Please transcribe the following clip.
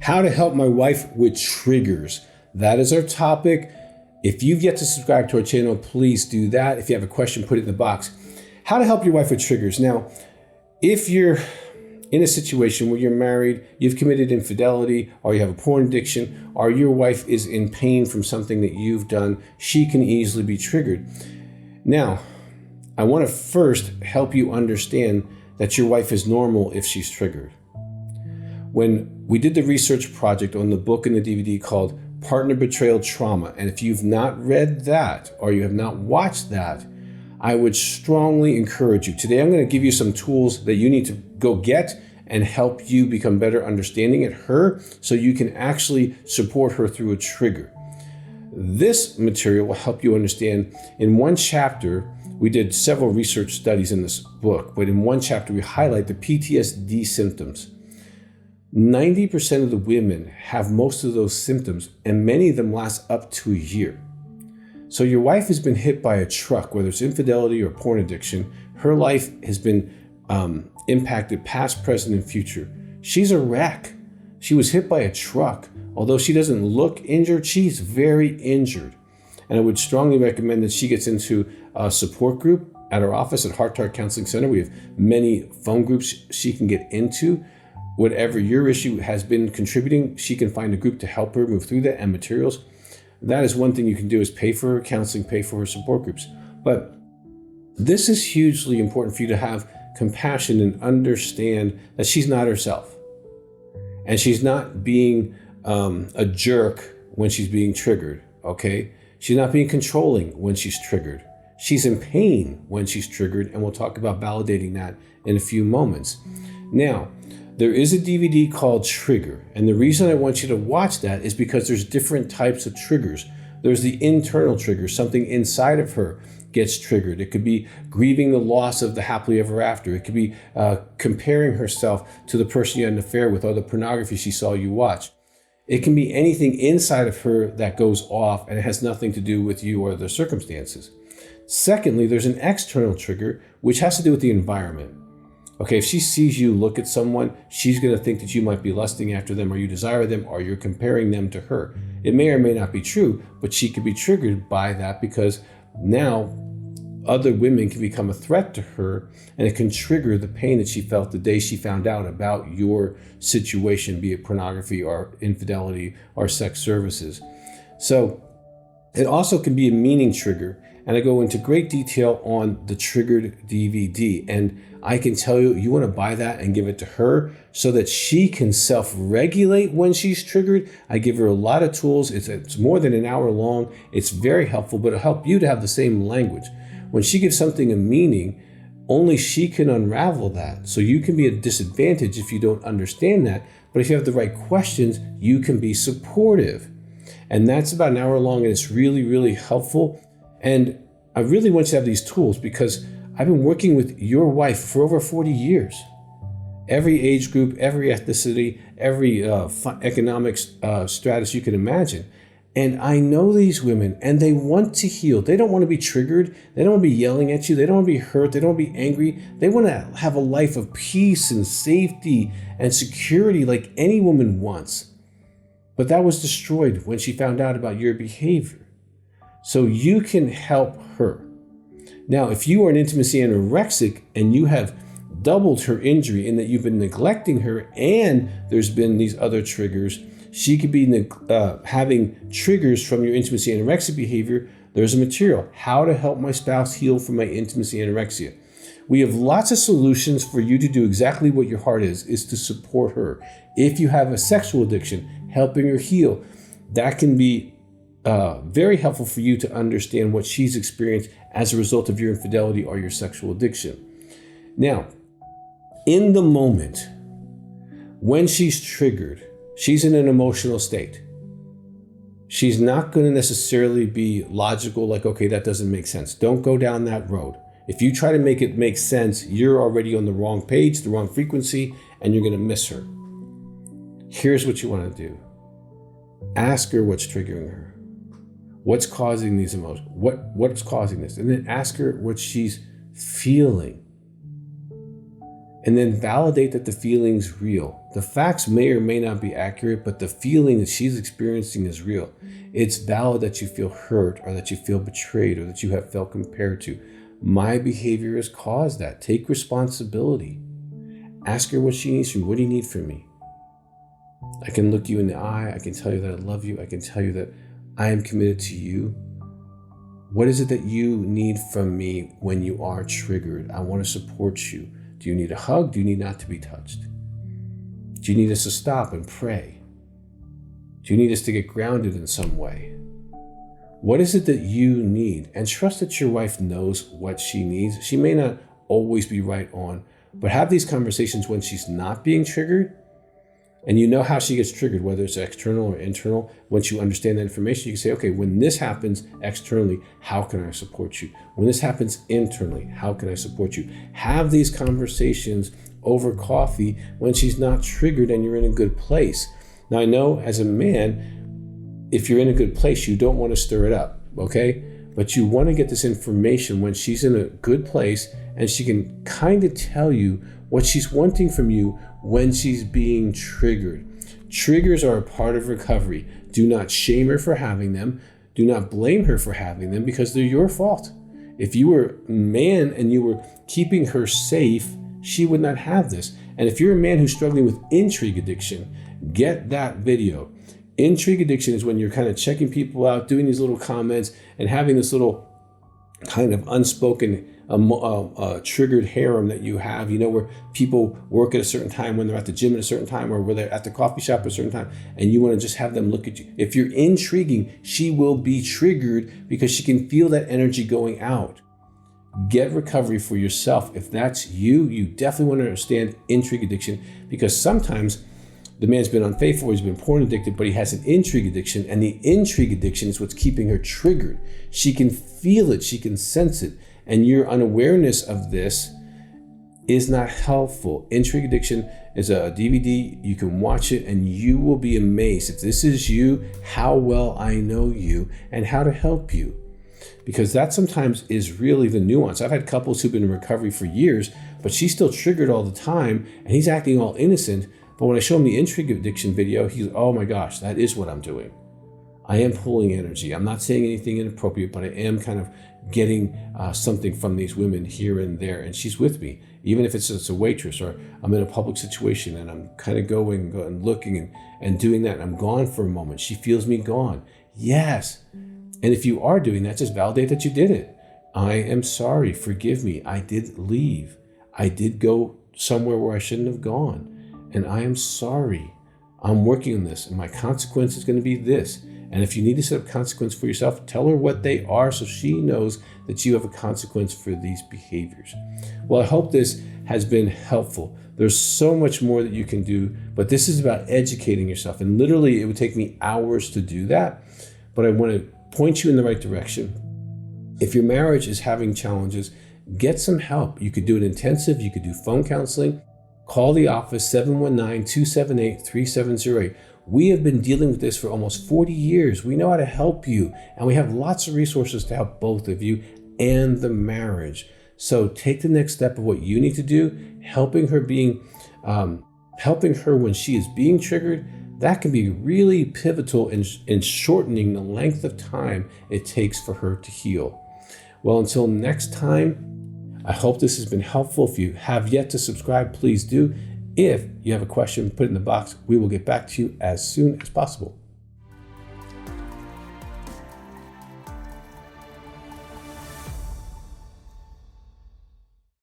How to help my wife with triggers. That is our topic. If you've yet to subscribe to our channel, please do that. If you have a question, put it in the box. How to help your wife with triggers. Now, if you're in a situation where you're married, you've committed infidelity, or you have a porn addiction, or your wife is in pain from something that you've done, she can easily be triggered. Now, I want to first help you understand that your wife is normal if she's triggered. When we did the research project on the book and the DVD called Partner Betrayal Trauma, and if you've not read that or you have not watched that, I would strongly encourage you. Today, I'm going to give you some tools that you need to go get and help you become better understanding at her so you can actually support her through a trigger. This material will help you understand. In one chapter, we did several research studies in this book, but in one chapter, we highlight the PTSD symptoms. 90% of the women have most of those symptoms, and many of them last up to a year. So your wife has been hit by a truck, whether it's infidelity or porn addiction. Her life has been impacted past, present, and future. She's a wreck. She was hit by a truck. Although she doesn't look injured, she's very injured. And I would strongly recommend that she gets into a support group at our office at Heart to Heart Counseling Center. We have many phone groups she can get into. Whatever your issue has been contributing, she can find a group to help her move through that and materials. That is one thing you can do, is pay for her counseling, pay for her support groups. But this is hugely important for you to have compassion and understand that she's not herself. And she's not being a jerk when she's being triggered, okay? She's not being controlling when she's triggered. She's in pain when she's triggered, and we'll talk about validating that in a few moments. Now, there is a DVD called Trigger, and the reason I want you to watch that is because there's different types of triggers. There's the internal trigger, something inside of her gets triggered. It could be grieving the loss of the happily ever after. It could be comparing herself to the person you had an affair with or the pornography she saw you watch. It can be anything inside of her that goes off, and it has nothing to do with you or the circumstances. Secondly, there's an external trigger, which has to do with the environment. Okay, if she sees you look at someone, she's going to think that you might be lusting after them, or you desire them, or you're comparing them to her. It may or may not be true, but she could be triggered by that because now other women can become a threat to her, and it can trigger the pain that she felt the day she found out about your situation, be it pornography or infidelity or sex services. So it also can be a meaning trigger, and I go into great detail on the Triggered DVD. And I can tell you, you want to buy that and give it to her so that she can self-regulate when she's triggered. I give her a lot of tools. It's more than an hour long. It's very helpful, but it'll help you to have the same language. When she gives something a meaning, only she can unravel that. So you can be at a disadvantage if you don't understand that. But if you have the right questions, you can be supportive. And that's about an hour long, and it's really, really helpful. And I really want you to have these tools because I've been working with your wife for over 40 years. Every age group, every ethnicity, every economic status you can imagine. And I know these women, and they want to heal. They don't want to be triggered. They don't want to be yelling at you. They don't want to be hurt. They don't want to be angry. They want to have a life of peace and safety and security like any woman wants. But that was destroyed when she found out about your behavior. So you can help her. Now, if you are an intimacy anorexic and you have doubled her injury in that you've been neglecting her and there's been these other triggers, she could be having triggers from your intimacy anorexic behavior. There's a material, How to Help My Spouse Heal from My Intimacy Anorexia. We have lots of solutions for you to do exactly what your heart is to support her. If you have a sexual addiction, helping her heal, that can be very helpful for you to understand what she's experienced as a result of your infidelity or your sexual addiction. Now, in the moment, when she's triggered, she's in an emotional state. She's not going to necessarily be logical, like, okay, that doesn't make sense. Don't go down that road. If you try to make it make sense, you're already on the wrong page, the wrong frequency, and you're going to miss her. Here's what you want to do. Ask her what's triggering her. What's causing these emotions? What's causing this? And then ask her what she's feeling. And then validate that the feeling's real. The facts may or may not be accurate, but the feeling that she's experiencing is real. It's valid that you feel hurt or that you feel betrayed or that you have felt compared to. My behavior has caused that. Take responsibility. Ask her what she needs from you. What do you need from me? I can look you in the eye. I can tell you that I love you. I can tell you that I am committed to you. What is it that you need from me when you are triggered? I want to support you. Do you need a hug? Do you need not to be touched? Do you need us to stop and pray? Do you need us to get grounded in some way? What is it that you need? And trust that your wife knows what she needs. She may not always be right on, but have these conversations when she's not being triggered. And you know how she gets triggered, whether it's external or internal. Once you understand that information, you can say, okay, when this happens externally, how can I support you? When this happens internally, how can I support you? Have these conversations over coffee when she's not triggered and you're in a good place. Now, I know as a man, if you're in a good place, you don't want to stir it up, okay? But you want to get this information when she's in a good place and she can kind of tell you what she's wanting from you when she's being triggered. Triggers are a part of recovery. Do not shame her for having them. Do not blame her for having them because they're your fault. If you were a man and you were keeping her safe, she would not have this. And if you're a man who's struggling with intrigue addiction, get that video. Intrigue addiction is when you're kind of checking people out, doing these little comments and having this little kind of unspoken triggered harem that you have, where people work at a certain time, when they're at the gym at a certain time, or where they're at the coffee shop at a certain time, and you want to just have them look at you. If you're intriguing, she will be triggered because she can feel that energy going out. Get recovery for yourself. If that's you, you definitely want to understand intrigue addiction, because sometimes the man's been unfaithful, he's been porn addicted, but he has an intrigue addiction, and the intrigue addiction is what's keeping her triggered. She can feel it, she can sense it, and your unawareness of this is not helpful. Intrigue Addiction is a DVD. You can watch it and you will be amazed, if this is you, how well I know you and how to help you. Because that sometimes is really the nuance. I've had couples who've been in recovery for years, but she's still triggered all the time and he's acting all innocent. But when I show him the Intrigue Addiction video, he's, oh my gosh, that is what I'm doing. I am pulling energy. I'm not saying anything inappropriate, but I am kind of getting something from these women here and there. And she's with me, even if it's a waitress or I'm in a public situation and I'm kind of going and looking and doing that. And I'm gone for a moment. She feels me gone. Yes. And if you are doing that, just validate that you did it. I am sorry. Forgive me. I did leave. I did go somewhere where I shouldn't have gone. And I am sorry. I'm working on this and my consequence is going to be this. And if you need to set up consequence for yourself, tell her what they are so she knows that you have a consequence for these behaviors. Well, I hope this has been helpful. There's so much more that you can do, but this is about educating yourself. And literally, it would take me hours to do that, but I want to point you in the right direction. If your marriage is having challenges, get some help. You could do an intensive, you could do phone counseling. Call the office, 719-278-3708. We have been dealing with this for almost 40 years. We know how to help you, and we have lots of resources to help both of you and the marriage. So take the next step of what you need to do, helping her when she is being triggered. That can be really pivotal in shortening the length of time it takes for her to heal. Well, until next time, I hope this has been helpful. If you have yet to subscribe, please do. If you have a question, put it in the box. We will get back to you as soon as possible.